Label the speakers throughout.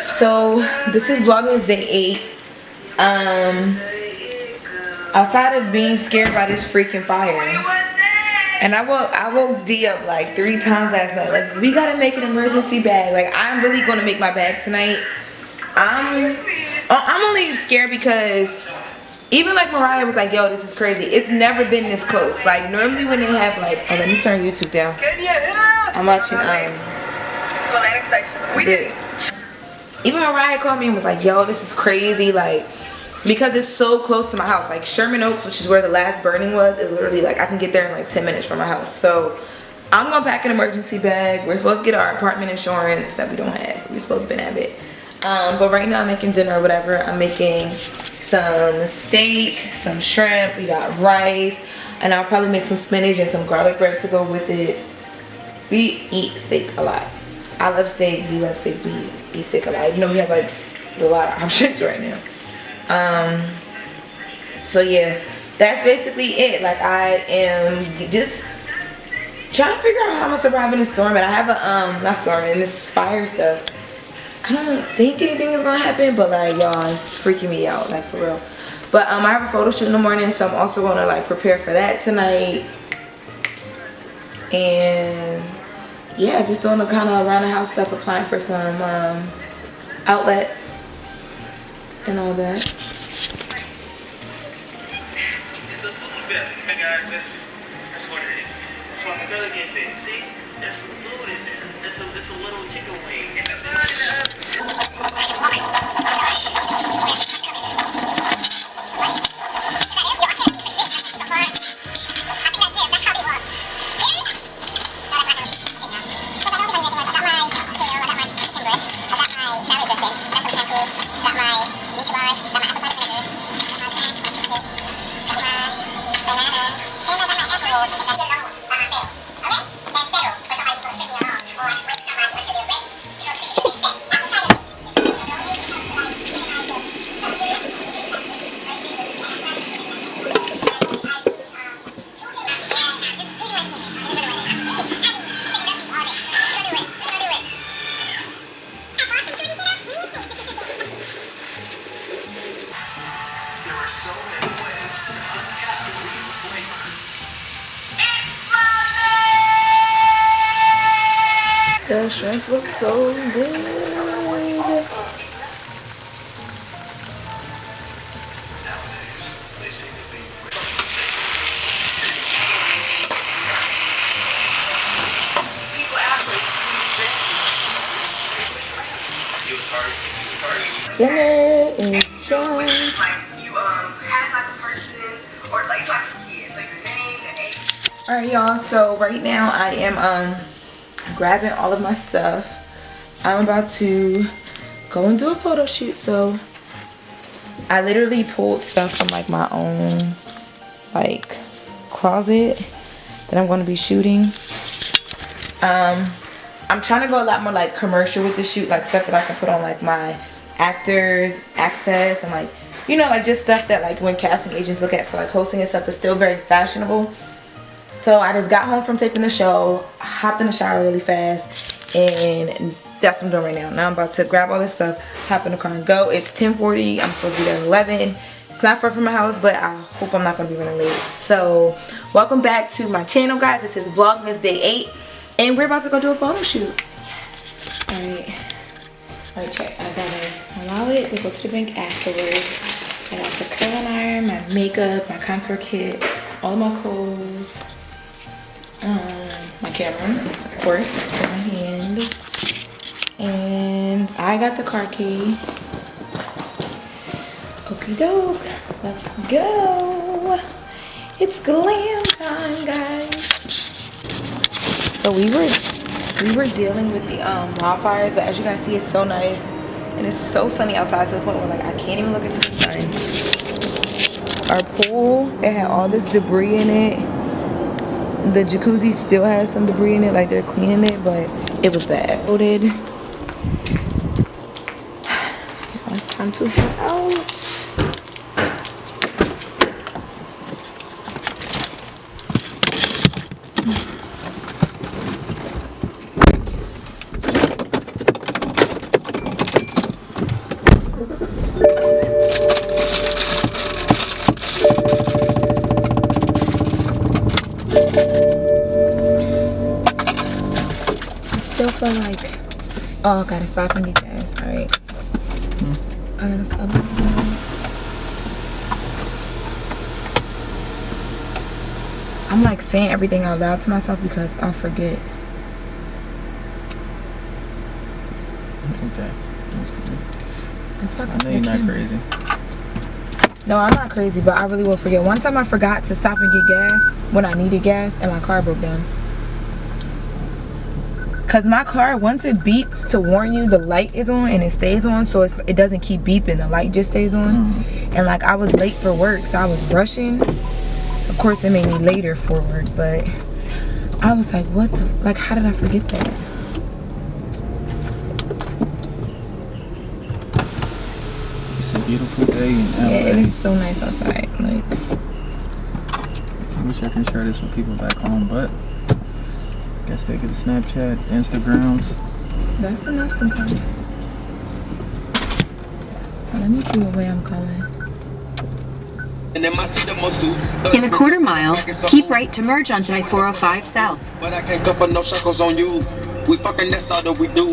Speaker 1: So this is Vlogmas day 8. Outside of being scared by this freaking fire, and I woke D up like 3 times last night. Like, we gotta make an emergency bag. Like, I'm really gonna make my bag tonight. I'm only scared because even like Mariah was like, yo, this is crazy. It's never been this close. Like, normally when they have like, oh, let me turn YouTube down. I'm watching even Mariah called me and was like, yo, this is crazy. Like, because it's so close to my house. Like, Sherman Oaks, which is where the last burning was, is literally like, I can get there in like 10 minutes from my house. So I'm gonna pack an emergency bag. We're supposed to get our apartment insurance that we don't have. We're supposed to have it. But right now I'm making dinner or whatever. I'm making some steak, some shrimp, we got rice, and I'll probably make some spinach and some garlic bread to go with it. We eat steak a lot. I love steak, we love steaks, we eat steak a lot. You know, we have like a lot of options right now. So yeah, that's basically it. Like, I am just trying to figure out how I'm gonna survive in a storm. And I have a not storm, and this fire stuff. I don't think anything is gonna happen, but like, y'all, it's freaking me out, like, for real. But I have a photo shoot in the morning, so I'm also gonna like prepare for that tonight. And yeah, just doing the kind of around the house stuff, applying for some outlets and all that.
Speaker 2: It's the food bed. Hey guys, that's what it is. That's why my brother get there. See? There's some food in there. There's a little chicken wing. And the bun in the oven.
Speaker 1: The shrimp looks so good. Dinner is done. Alright, y'all, so right now I am grabbing all of my stuff. I'm about to go and do a photo shoot. So I literally pulled stuff from like my own like closet that I'm going to be shooting. I'm trying to go a lot more like commercial with the shoot, like stuff that I can put on like my actors access, and like, you know, like just stuff that like when casting agents look at for like hosting and stuff, is still very fashionable. So I just got home from taping the show, hopped in the shower really fast, and that's what I'm doing right now. Now I'm about to grab all this stuff, hop in the car and go. It's 10:40, I'm supposed to be there at 11. It's not far from my house, but I hope I'm not gonna be running late. So welcome back to my channel, guys. This is Vlogmas day 8, and we're about to go do a photo shoot. Alright, check. I got my wallet to go to the bank afterwards. I got the curling iron, my makeup, my contour kit, all my clothes. My camera, of course, in my hand, and I got the car key. Okie doke, let's go. It's glam time, guys. So we were dealing with the wildfires, but as you guys see, it's so nice and it's so sunny outside to the point where like I can't even look into the sun. Our pool, it had all this debris in it. The jacuzzi still has some debris in it, like they're cleaning it, but it was bad. Loaded. Now it's time to head out. Oh, I gotta stop and get gas. All right. I gotta stop and get gas. I'm like saying everything out loud to myself because I'll forget.
Speaker 3: Okay, that's cool.
Speaker 1: I'm talking
Speaker 3: I
Speaker 1: to
Speaker 3: know
Speaker 1: the
Speaker 3: you're not
Speaker 1: camera.
Speaker 3: crazy.
Speaker 1: No, I'm not crazy, but I really will forget. One time I forgot to stop and get gas when I needed gas and my car broke down. Cause my car, once it beeps to warn you the light is on and it stays on, so it doesn't keep beeping, the light just stays on. And like I was late for work, so I was rushing. Of course it made me later for work, but I was like, what the, like how did I forget that?
Speaker 3: It's a beautiful day in LA.
Speaker 1: Yeah, it is so nice outside. Like,
Speaker 3: I wish I can share this with people back home, but guess they get a Snapchat, Instagrams.
Speaker 1: that's enough sometimes. Let me see what way I'm going.
Speaker 4: In a quarter mile, keep right to merge onto I-405 South.
Speaker 5: But I can't cover no shackles on you. We fucking, that's all that we do.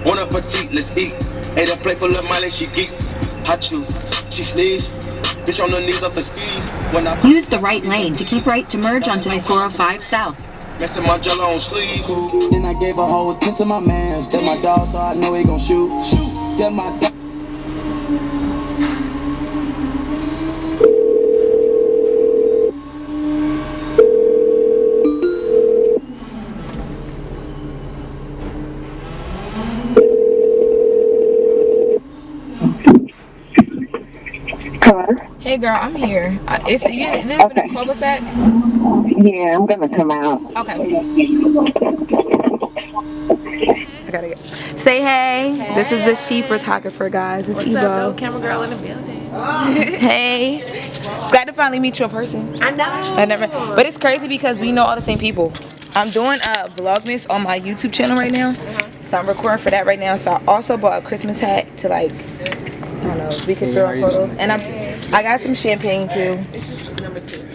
Speaker 5: Want a petite, let's eat. Ate a plate full of Miley, she geek. I chew, she sneeze. Bitch on the knees off the skis. When I
Speaker 4: Use the right lane to keep right to merge onto I-405 South.
Speaker 5: messing my jello on sleeve. Then I gave a whole 10 to my mans. That's my dog, so I know he gon' shoot. That's my dog.
Speaker 1: Hey girl, I'm here. You live in a cul-de-sac?
Speaker 6: Yeah, I'm gonna come out.
Speaker 1: Okay. I gotta get. Say hey. This is the she photographer, guys. It's
Speaker 7: What's
Speaker 1: Evo.
Speaker 7: up, though? Camera girl in the building.
Speaker 1: Hey. Glad to finally meet you in person.
Speaker 7: I know.
Speaker 1: I never. But it's crazy because we know all the same people. I'm doing a Vlogmas on my YouTube channel right now. So I'm recording for that right now. So I also bought a Christmas hat to like, I don't know, we could throw photos. And I got some champagne too.
Speaker 7: Number 2.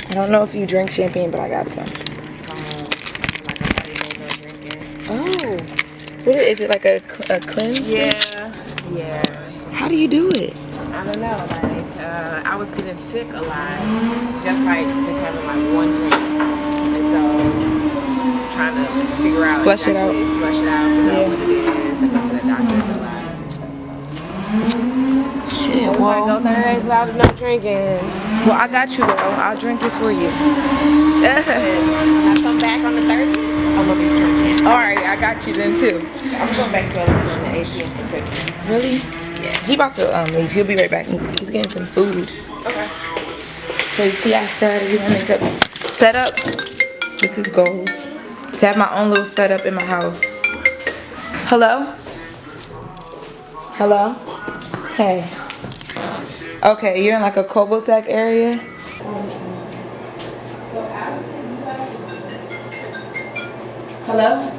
Speaker 1: I don't know if you drink champagne, but I got some. Oh, what is it, like a cleanse?
Speaker 7: Yeah. Yeah.
Speaker 1: How do you do it?
Speaker 7: I don't know. Like, I was getting sick a lot. Just having like one drink. And so, trying to figure out.
Speaker 1: Flush it out.
Speaker 7: Flush it out, figure out what it is, and go to the doctor a lot.
Speaker 1: Shit,
Speaker 7: I was like,
Speaker 1: well,
Speaker 7: okay, it's loud enough drinking.
Speaker 1: well, I got you, girl. I'll drink it for you.
Speaker 7: When I come back on the 30th, I'm gonna be drinking.
Speaker 1: All right, I got you then too.
Speaker 7: I'm going back to Atlanta on the 18th for Christmas.
Speaker 1: Really? Yeah. He about to leave. He'll be right back. He's getting some food.
Speaker 7: Okay.
Speaker 1: So you see, I started doing my makeup setup. This is goals. To have my own little setup in my house. Hello? Hello? Hey. Okay, you're in like a cul-de-sac area. Hello?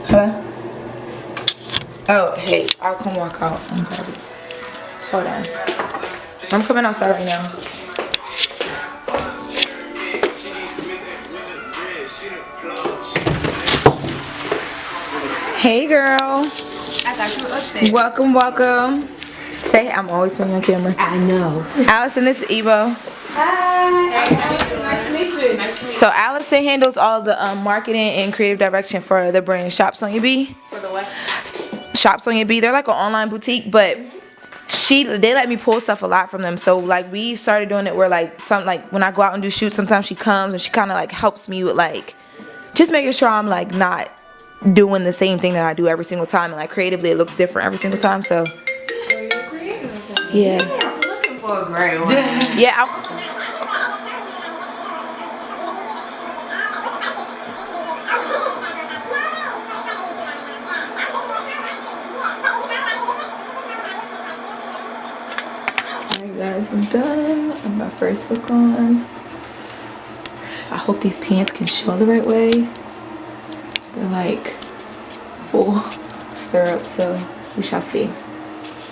Speaker 1: Hello? Oh, hey, I'll come walk out. I'm sorry. Hold on. I'm coming outside right now. Hey, girl.
Speaker 7: I thought you were upstairs.
Speaker 1: Welcome, welcome. Say, I'm always putting on camera.
Speaker 7: I know.
Speaker 1: Allison, this is Evo.
Speaker 7: Hi. Nice to meet you.
Speaker 1: So Allison handles all the marketing and creative direction for the brand Shops on Your B.
Speaker 7: For the what?
Speaker 1: Shops on Your B. They're like an online boutique, but they let me pull stuff a lot from them. So like we started doing it where like when I go out and do shoots, sometimes she comes and she kind of like helps me with like just making sure I'm like not doing the same thing that I do every single time, and like creatively it looks different every single time. So yeah.
Speaker 7: I was looking for a gray one.
Speaker 1: Yeah. Alright guys, I'm done. I'm my first look on. I hope these pants can show the right way. They're like full stirrup, so we shall see.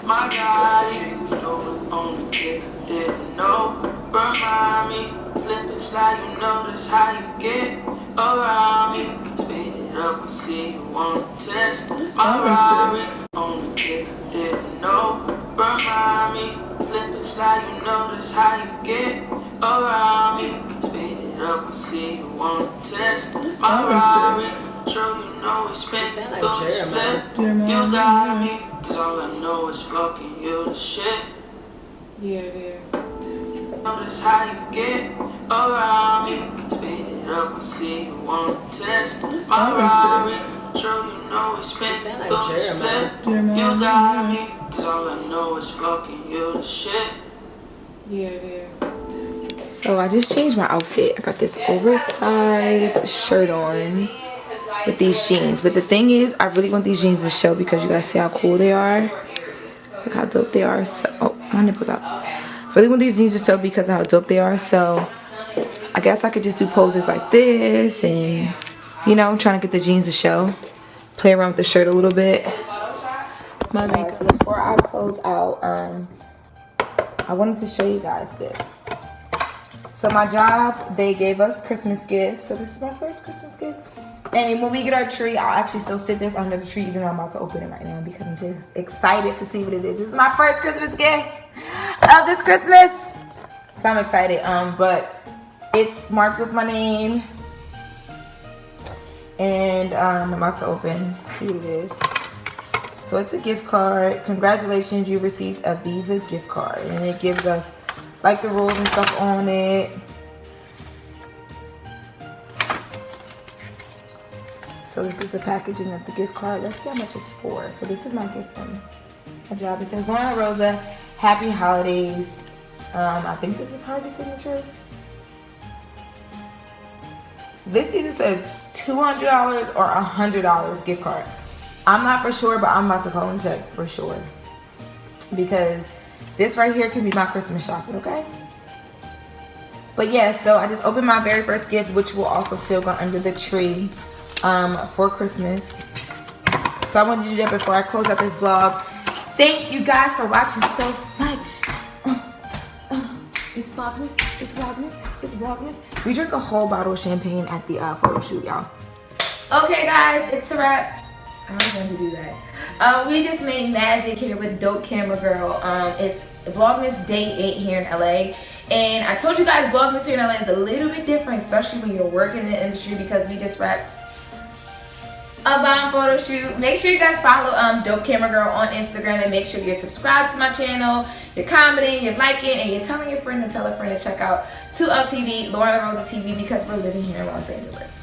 Speaker 8: My God, you know it on the tip, didn't know. Remind me.
Speaker 2: slip and slide, you know that's how you get around me. Speed it up and see you wanna test my Rari. On the tip, I didn't know. Remind me, slip and slide, you know that's how you get around me. Speed it up and see you wanna test my Rari. True, you know we spent through the split. You got me, cause all I know is fucking you the shit.
Speaker 7: Yeah.
Speaker 2: Notice how you get around me. Speed it up and see you wanna test my Rari. True, you know we spent through the split. You got me, cause all I know is fucking you the shit.
Speaker 7: Yeah.
Speaker 1: So I just changed my outfit. I got this oversized shirt on with these jeans. But the thing is, I really want these jeans to show because you guys see how cool they are. Look how dope they are. So, oh, my nipples out. I really want these jeans to show because of how dope they are. So I guess I could just do poses like this and, you know, trying to get the jeans to show. Play around with the shirt a little bit. So before I close out, I wanted to show you guys this. So my job, they gave us Christmas gifts. So this is my first Christmas gift. And when we get our tree, I'll actually still sit this under the tree even though I'm about to open it right now because I'm just excited to see what it is. This is my first Christmas gift of this Christmas. So I'm excited. But it's marked with my name. And I'm about to open, see what it is. So it's a gift card. Congratulations, you received a Visa gift card. And it gives us like the rules and stuff on it. So this is the packaging of the gift card. Let's see how much it's for. So this is my gift from my job. It says, Lorna Rosa, happy holidays. I think this is Harvey's signature. This either says $200 or $100 gift card. I'm not for sure, but I'm about to call and check for sure. Because this right here can be my Christmas shopping, okay? But yeah, so I just opened my very first gift, which will also still go under the tree for Christmas. So I wanted to do that before I close out this vlog. Thank you guys for watching so much. It's Vlogmas, it's Vlogmas, it's Vlogmas. We drank a whole bottle of champagne at the photo shoot, y'all. Okay guys, it's a wrap. I was going to do that. We just made magic here with Dope Camera Girl. It's Vlogmas Day 8 here in LA. And I told you guys Vlogmas here in LA is a little bit different, especially when you're working in the industry because we just wrapped a bomb photo shoot. Make sure you guys follow Dope Camera Girl on Instagram and make sure you're subscribed to my channel, you're commenting, you're liking, and you're telling your friend to tell a friend to check out 2LTV, Lorna Rosa TV because we're living here in Los Angeles.